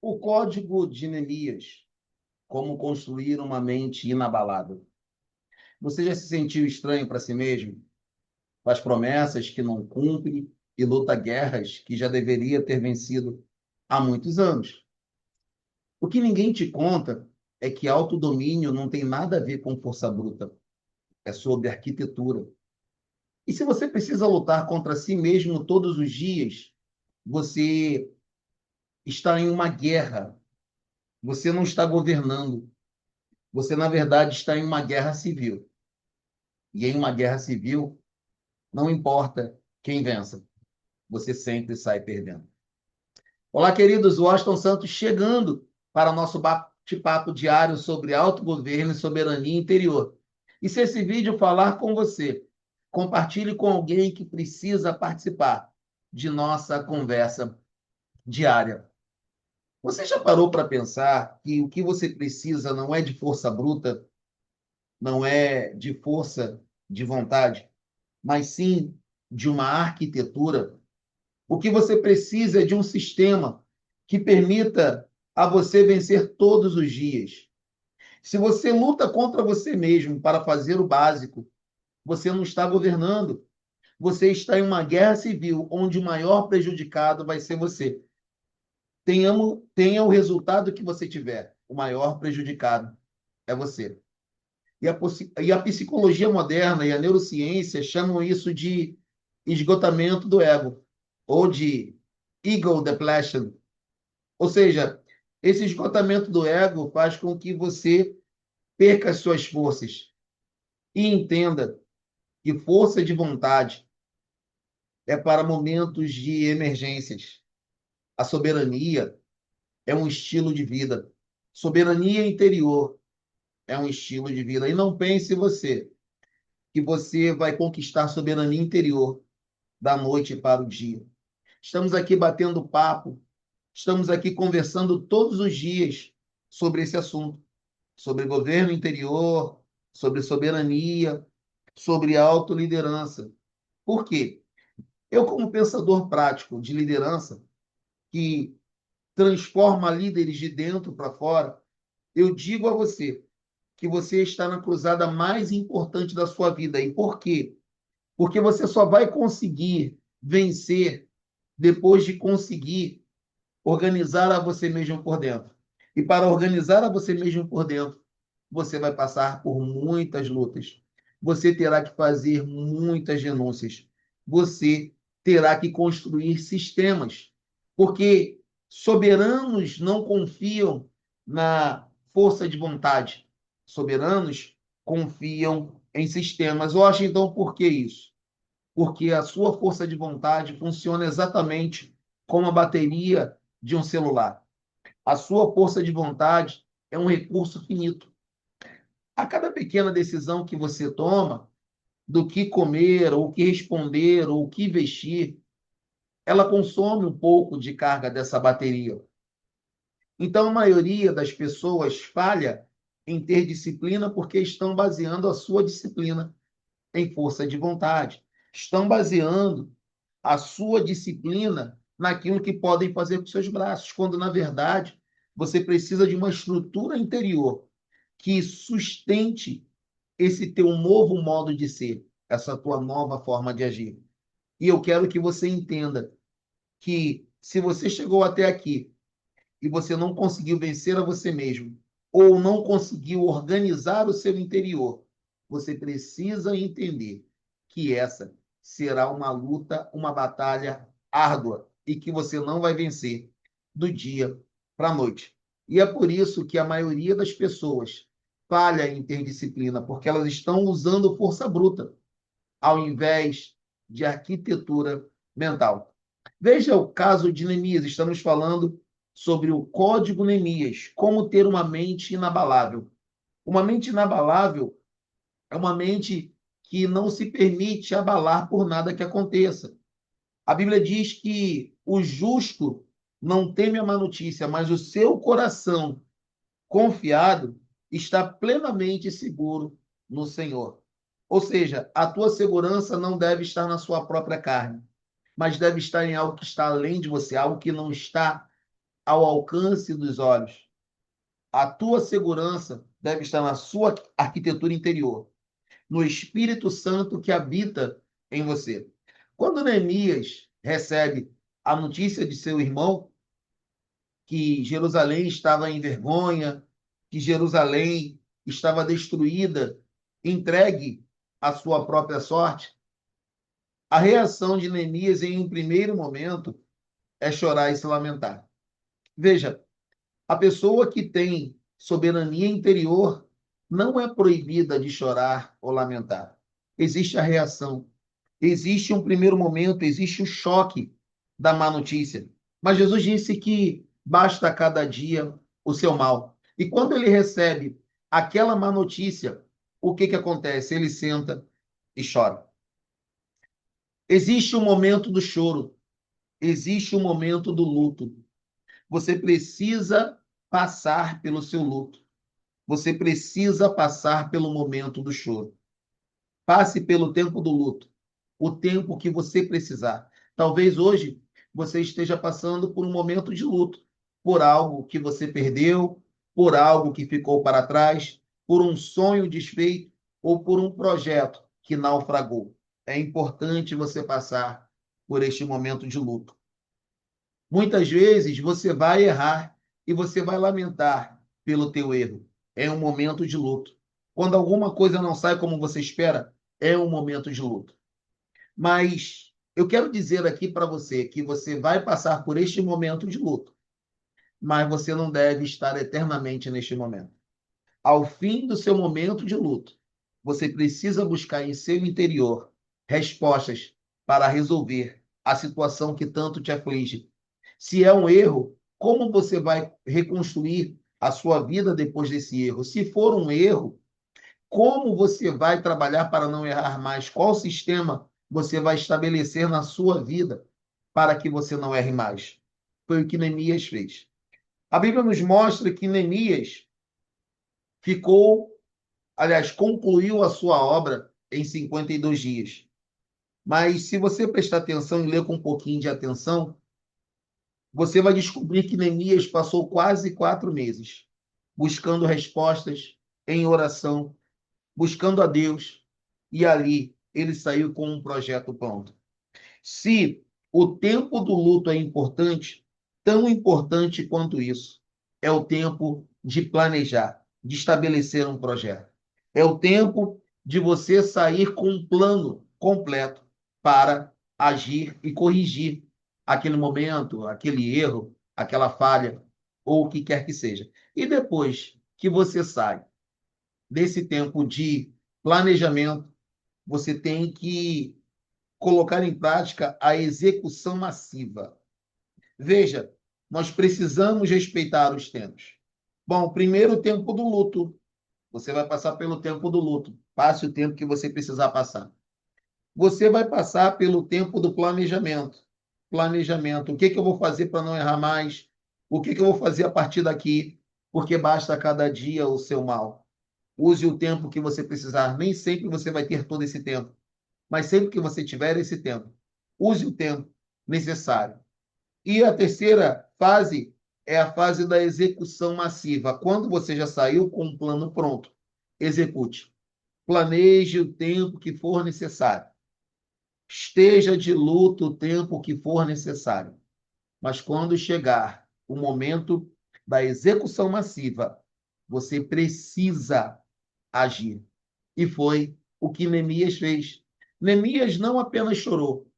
O código de Neemias, como construir uma mente inabalável. Você já se sentiu estranho para si mesmo? Faz promessas que não cumpre e luta guerras que já deveria ter vencido há muitos anos. O que ninguém te conta é que autodomínio não tem nada a ver com força bruta, é sobre arquitetura. E se você precisa lutar contra si mesmo todos os dias, você está em uma guerra, você não está governando, você, na verdade, está em uma guerra civil. E em uma guerra civil, não importa quem vença, você sempre sai perdendo. Olá, queridos, Washington Santos chegando para o nosso bate-papo diário sobre autogoverno e soberania interior. E se esse vídeo falar com você, compartilhe com alguém que precisa participar de nossa conversa diária. Você já parou para pensar que o que você precisa não é de força bruta, não é de força de vontade, mas sim de uma arquitetura? O que você precisa é de um sistema que permita a você vencer todos os dias. Se você luta contra você mesmo para fazer o básico, você não está governando. Você está em uma guerra civil onde o maior prejudicado vai ser você. Tenha o resultado que você tiver, o maior prejudicado é você. E a psicologia moderna e a neurociência chamam isso de esgotamento do ego, ou de ego depletion. Ou seja, esse esgotamento do ego faz com que você perca as suas forças e entenda que força de vontade é para momentos de emergências. A soberania é um estilo de vida. Soberania interior é um estilo de vida. E não pense você que você vai conquistar soberania interior da noite para o dia. Estamos aqui batendo papo, estamos aqui conversando todos os dias sobre esse assunto, sobre governo interior, sobre soberania, sobre autoliderança. Por quê? Eu, como pensador prático de liderança, que transforma líderes de dentro para fora, eu digo a você que você está na cruzada mais importante da sua vida. E por quê? Porque você só vai conseguir vencer depois de conseguir organizar a você mesmo por dentro. E para organizar a você mesmo por dentro, você vai passar por muitas lutas. Você terá que fazer muitas renúncias. Você terá que construir sistemas. Porque soberanos não confiam na força de vontade. Soberanos confiam em sistemas. Eu acho, então, por que isso? Porque a sua força de vontade funciona exatamente como a bateria de um celular. A sua força de vontade é um recurso finito. A cada pequena decisão que você toma, do que comer, ou o que responder, ou o que vestir, ela consome um pouco de carga dessa bateria. Então, a maioria das pessoas falha em ter disciplina porque estão baseando a sua disciplina em força de vontade. Estão baseando a sua disciplina naquilo que podem fazer com seus braços, quando, na verdade, você precisa de uma estrutura interior que sustente esse teu novo modo de ser, essa tua nova forma de agir. E eu quero que você entenda que se você chegou até aqui e você não conseguiu vencer a você mesmo, ou não conseguiu organizar o seu interior, você precisa entender que essa será uma luta, uma batalha árdua e que você não vai vencer do dia para a noite. E é por isso que a maioria das pessoas falha em ter disciplina, porque elas estão usando força bruta ao invés de arquitetura mental. Veja o caso de Neemias, estamos falando sobre o código Neemias, como ter uma mente inabalável. Uma mente inabalável é uma mente que não se permite abalar por nada que aconteça. A Bíblia diz que o justo não teme a má notícia, mas o seu coração confiado está plenamente seguro no Senhor. Ou seja, a tua segurança não deve estar na sua própria carne, mas deve estar em algo que está além de você, algo que não está ao alcance dos olhos. A tua segurança deve estar na sua arquitetura interior, no Espírito Santo que habita em você. Quando Neemias recebe a notícia de seu irmão que Jerusalém estava em vergonha, que Jerusalém estava destruída, entregue à sua própria sorte, a reação de Neemias em um primeiro momento é chorar e se lamentar. Veja, a pessoa que tem soberania interior não é proibida de chorar ou lamentar. Existe a reação. Existe um primeiro momento, existe o choque da má notícia. Mas Jesus disse que basta a cada dia o seu mal. E quando ele recebe aquela má notícia, o que acontece? Ele senta e chora. Existe o momento do choro, existe o momento do luto. Você precisa passar pelo seu luto. Você precisa passar pelo momento do choro. Passe pelo tempo do luto, o tempo que você precisar. Talvez hoje você esteja passando por um momento de luto, por algo que você perdeu, por algo que ficou para trás, por um sonho desfeito ou por um projeto que naufragou. É importante você passar por este momento de luto. Muitas vezes você vai errar e você vai lamentar pelo teu erro. É um momento de luto. Quando alguma coisa não sai como você espera, é um momento de luto. Mas eu quero dizer aqui para você que você vai passar por este momento de luto, mas você não deve estar eternamente neste momento. Ao fim do seu momento de luto, você precisa buscar em seu interior respostas para resolver a situação que tanto te aflige. Se é um erro, como você vai reconstruir a sua vida depois desse erro? Se for um erro, como você vai trabalhar para não errar mais? Qual sistema você vai estabelecer na sua vida para que você não erre mais? Foi o que Neemias fez. A Bíblia nos mostra que Neemias concluiu a sua obra em 52 dias. Mas se você prestar atenção e ler com um pouquinho de atenção, você vai descobrir que Neemias passou quase 4 meses buscando respostas em oração, buscando a Deus, e ali ele saiu com um projeto pronto. Se o tempo do luto é importante, tão importante quanto isso é o tempo de planejar, de estabelecer um projeto. É o tempo de você sair com um plano completo para agir e corrigir aquele momento, aquele erro, aquela falha, ou o que quer que seja. E depois que você sai desse tempo de planejamento, você tem que colocar em prática a execução massiva. Veja, nós precisamos respeitar os tempos. Bom, primeiro o tempo do luto. Você vai passar pelo tempo do luto. Passe o tempo que você precisar passar. Você vai passar pelo tempo do planejamento. Planejamento. O que eu vou fazer para não errar mais? O que eu vou fazer a partir daqui? Porque basta cada dia o seu mal. Use o tempo que você precisar. Nem sempre você vai ter todo esse tempo. Mas sempre que você tiver esse tempo, use o tempo necessário. E a terceira fase é a fase da execução massiva. Quando você já saiu com um plano pronto, execute. Planeje o tempo que for necessário. Esteja de luto o tempo que for necessário. Mas quando chegar o momento da execução massiva, você precisa agir. E foi o que Neemias fez. Neemias não apenas chorou,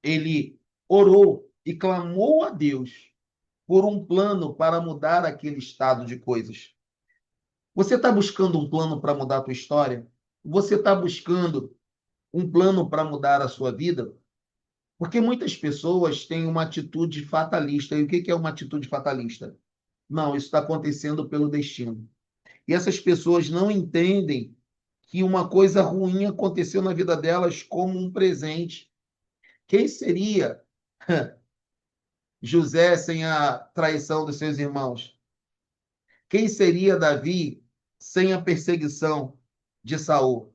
ele orou e clamou a Deus por um plano para mudar aquele estado de coisas. Você está buscando um plano para mudar a tua história? Você está buscando um plano para mudar a sua vida? Porque muitas pessoas têm uma atitude fatalista. E o que é uma atitude fatalista? Não, isso está acontecendo pelo destino. E essas pessoas não entendem que uma coisa ruim aconteceu na vida delas como um presente. Quem seria José sem a traição dos seus irmãos? Quem seria Davi sem a perseguição de Saul?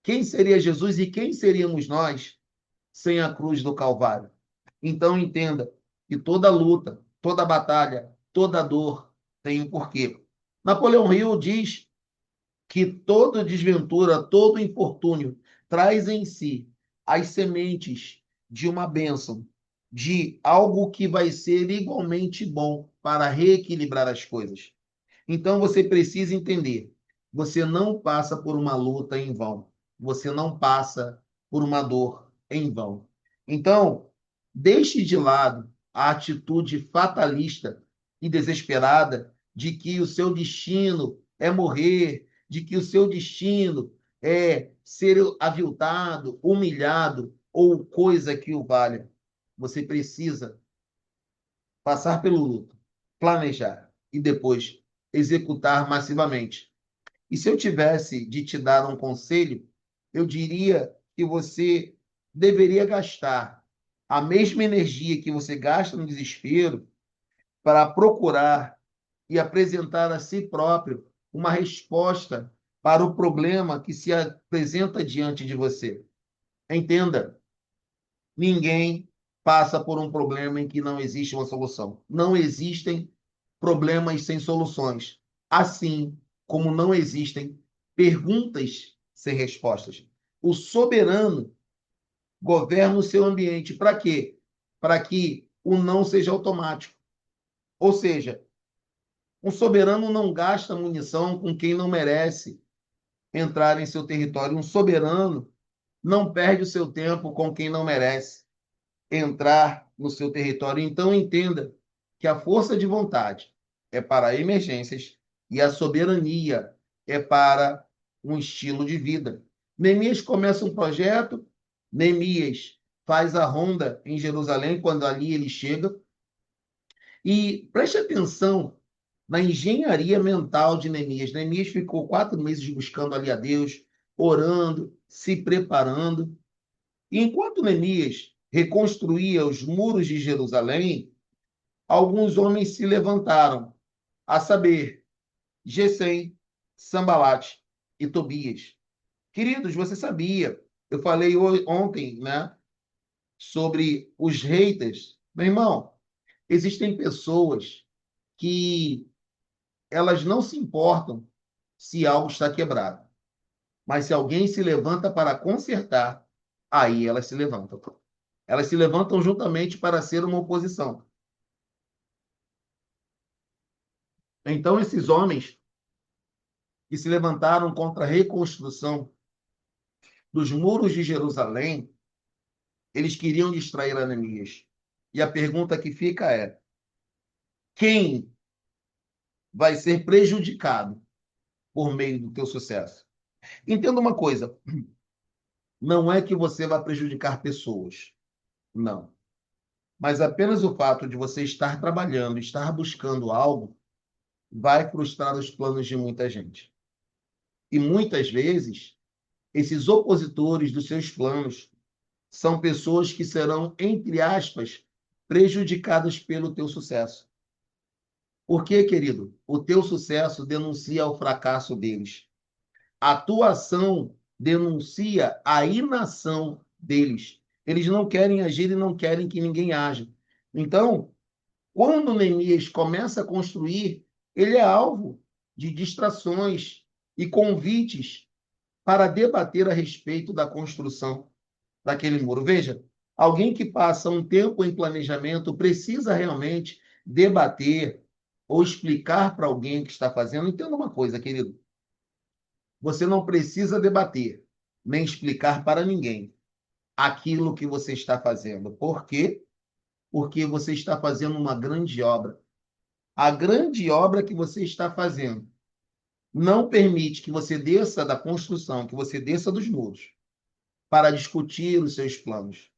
Quem seria Jesus e quem seríamos nós sem a cruz do Calvário? Então entenda que toda luta, toda batalha, toda dor tem um porquê. Napoleão Hill diz que toda desventura, todo infortúnio traz em si as sementes de uma bênção, de algo que vai ser igualmente bom para reequilibrar as coisas. Então você precisa entender, você não passa por uma luta em vão. Você não passa por uma dor em vão. Então, deixe de lado a atitude fatalista e desesperada de que o seu destino é morrer, de que o seu destino é ser aviltado, humilhado ou coisa que o valha. Você precisa passar pelo luto, planejar e depois executar massivamente. E se eu tivesse de te dar um conselho, eu diria que você deveria gastar a mesma energia que você gasta no desespero para procurar e apresentar a si próprio uma resposta para o problema que se apresenta diante de você. Entenda, ninguém passa por um problema em que não existe uma solução. Não existem problemas sem soluções, assim como não existem perguntas sem respostas. O soberano governa o seu ambiente. Para quê? Para que o não seja automático. Ou seja, um soberano não gasta munição com quem não merece entrar em seu território. Um soberano não perde o seu tempo com quem não merece entrar no seu território. Então, entenda que a força de vontade é para emergências e a soberania é para um estilo de vida. Neemias começa um projeto, Neemias faz a ronda em Jerusalém, quando ali ele chega, e preste atenção na engenharia mental de Neemias. Neemias ficou 4 meses buscando ali a Deus, orando, se preparando. E enquanto Neemias reconstruía os muros de Jerusalém, alguns homens se levantaram, a saber, Gesem, Sambalate e Tobias. Queridos, você sabia, eu falei ontem, né, sobre os haters. Meu irmão, existem pessoas que elas não se importam se algo está quebrado. Mas se alguém se levanta para consertar, aí elas se levantam. Elas se levantam juntamente para ser uma oposição. Então, esses homens que se levantaram contra a reconstrução dos muros de Jerusalém, eles queriam distrair Ananias. E a pergunta que fica é: quem vai ser prejudicado por meio do teu sucesso? Entenda uma coisa, não é que você vai prejudicar pessoas, não. Mas apenas o fato de você estar trabalhando, estar buscando algo, vai frustrar os planos de muita gente. E muitas vezes, esses opositores dos seus planos são pessoas que serão, entre aspas, prejudicadas pelo teu sucesso. Por quê, querido? O teu sucesso denuncia o fracasso deles. A tua ação denuncia a inação deles. Eles não querem agir e não querem que ninguém haja. Então, quando Neemias começa a construir, ele é alvo de distrações e convites para debater a respeito da construção daquele muro. Veja, alguém que passa um tempo em planejamento precisa realmente debater ou explicar para alguém que está fazendo. Entenda uma coisa, querido. Você não precisa debater, nem explicar para ninguém aquilo que você está fazendo. Por quê? Porque você está fazendo uma grande obra. A grande obra que você está fazendo não permite que você desça da construção, que você desça dos muros, para discutir os seus planos.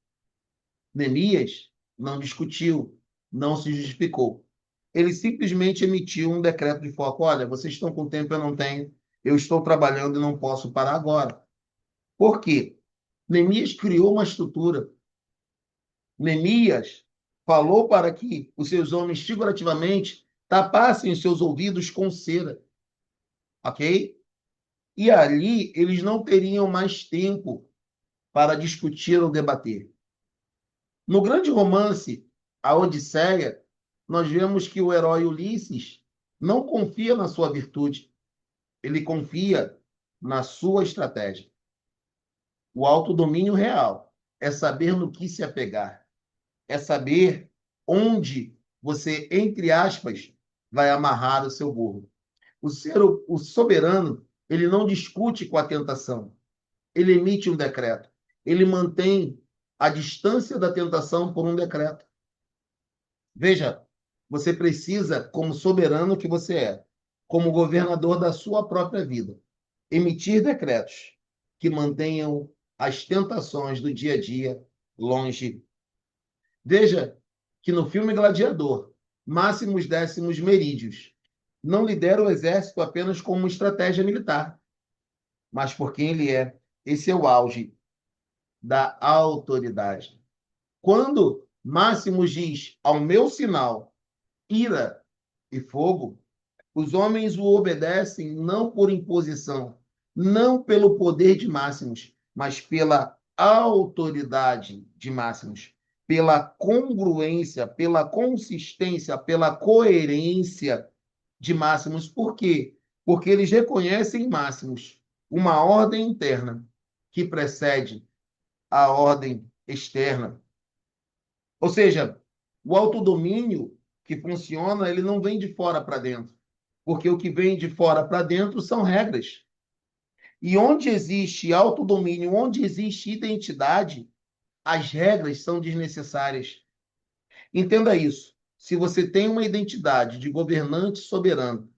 Neemias não discutiu, não se justificou. Ele simplesmente emitiu um decreto de foco. Olha, vocês estão com tempo, eu não tenho. Eu estou trabalhando e não posso parar agora. Por quê? Neemias criou uma estrutura. Neemias falou para que os seus homens, figurativamente, tapassem os seus ouvidos com cera. Ok? E ali eles não teriam mais tempo para discutir ou debater. No grande romance, A Odisseia, nós vemos que o herói Ulisses não confia na sua virtude, ele confia na sua estratégia. O autodomínio real é saber no que se apegar, é saber onde você, entre aspas, vai amarrar o seu burro. O soberano, ele não discute com a tentação, ele emite um decreto, ele mantém a distância da tentação por um decreto. Veja, você precisa, como soberano que você é, como governador da sua própria vida, emitir decretos que mantenham as tentações do dia a dia longe. Veja que no filme Gladiador, Máximos Décimos Merídios não lidera o exército apenas como estratégia militar, mas por quem ele é. Esse é o auge da autoridade. Quando Máximos diz ao meu sinal, ira e fogo, os homens o obedecem não por imposição, não pelo poder de Máximos, mas pela autoridade de Máximos, pela congruência, pela consistência, pela coerência de Máximos. Por quê? Porque eles reconhecem em Máximos uma ordem interna que precede a ordem externa. Ou seja, o autodomínio que funciona, ele não vem de fora para dentro, porque o que vem de fora para dentro são regras. E onde existe autodomínio, onde existe identidade, as regras são desnecessárias. Entenda isso. Se você tem uma identidade de governante soberano,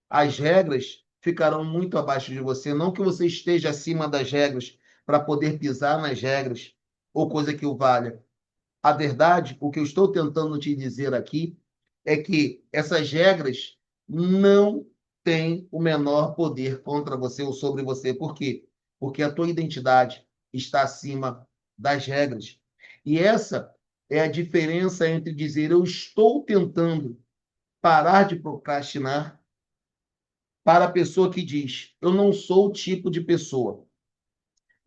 as regras ficarão muito abaixo de você. Não que você esteja acima das regras para poder pisar nas regras ou coisa que o valha. A verdade, o que eu estou tentando te dizer aqui, é que essas regras não têm o menor poder contra você ou sobre você. Por quê? Porque a tua identidade está acima das regras. E essa é a diferença entre dizer eu estou tentando parar de procrastinar para a pessoa que diz eu não sou o tipo de pessoa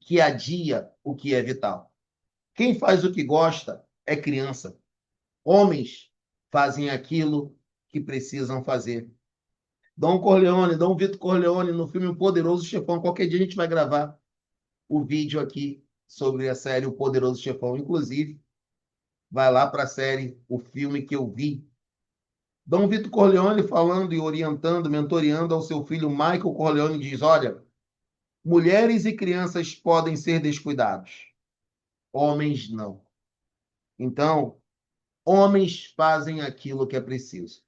que adia o que é vital. Quem faz o que gosta é criança. Homens fazem aquilo que precisam fazer. Dom Corleone, Dom Vito Corleone, no filme O Poderoso Chefão. Qualquer dia a gente vai gravar o vídeo aqui sobre a série O Poderoso Chefão. Inclusive, vai lá para a série, o filme que eu vi. Dom Vito Corleone falando e orientando, mentoreando ao seu filho Michael Corleone, diz, olha, mulheres e crianças podem ser descuidados, homens não. Então, homens fazem aquilo que é preciso.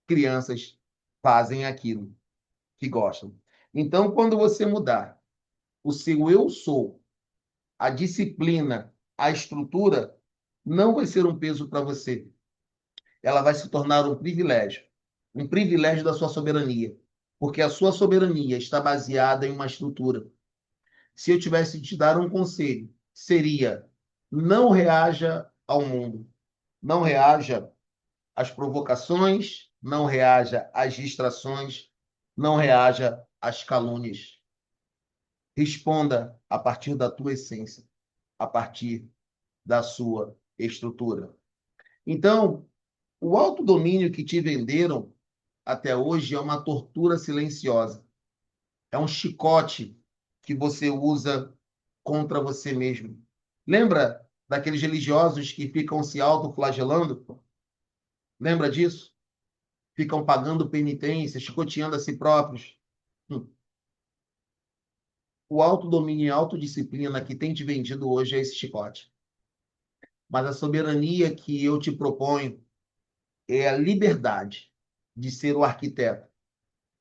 Crianças fazem aquilo que gostam. Então, quando você mudar o seu eu sou, a disciplina, a estrutura, não vai ser um peso para você. Ela vai se tornar um privilégio da sua soberania, porque a sua soberania está baseada em uma estrutura. Se eu tivesse de te dar um conselho, seria: não reaja ao mundo, não reaja às provocações, não reaja às distrações, não reaja às calúnias. Responda a partir da tua essência, a partir da sua estrutura. Então, o autodomínio que te venderam até hoje é uma tortura silenciosa. É um chicote que você usa contra você mesmo. Lembra daqueles religiosos que ficam se autoflagelando? Lembra disso? Ficam pagando penitência, chicoteando a si próprios. O autodomínio e a autodisciplina que tem te vendido hoje é esse chicote. Mas a soberania que eu te proponho é a liberdade de ser o arquiteto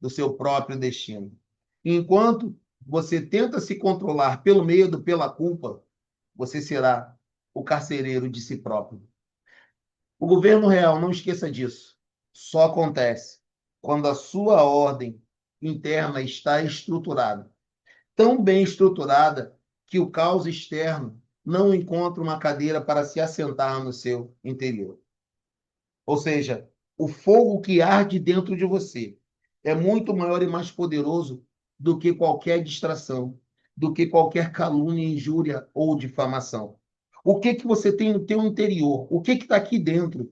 do seu próprio destino. Enquanto você tenta se controlar pelo medo, pela culpa, você será o carcereiro de si próprio. O governo real, não esqueça disso, só acontece quando a sua ordem interna está estruturada, tão bem estruturada que o caos externo não encontra uma cadeira para se assentar no seu interior. Ou seja, o fogo que arde dentro de você é muito maior e mais poderoso do que qualquer distração, do que qualquer calúnia, injúria ou difamação. O que que você tem no teu interior? O que está aqui dentro?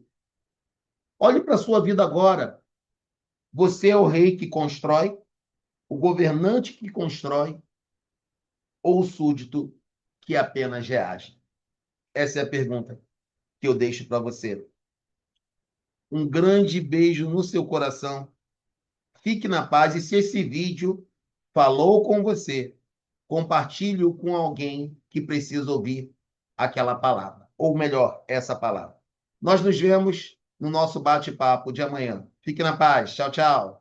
Olhe para a sua vida agora. Você é o rei que constrói, o governante que constrói, ou o súdito que apenas reage? Essa é a pergunta que eu deixo para você. Um grande beijo no seu coração. Fique na paz e se esse vídeo falou com você, compartilhe-o com alguém que precisa ouvir aquela palavra, ou melhor, essa palavra. Nós nos vemos no nosso bate-papo de amanhã. Fique na paz. Tchau, tchau.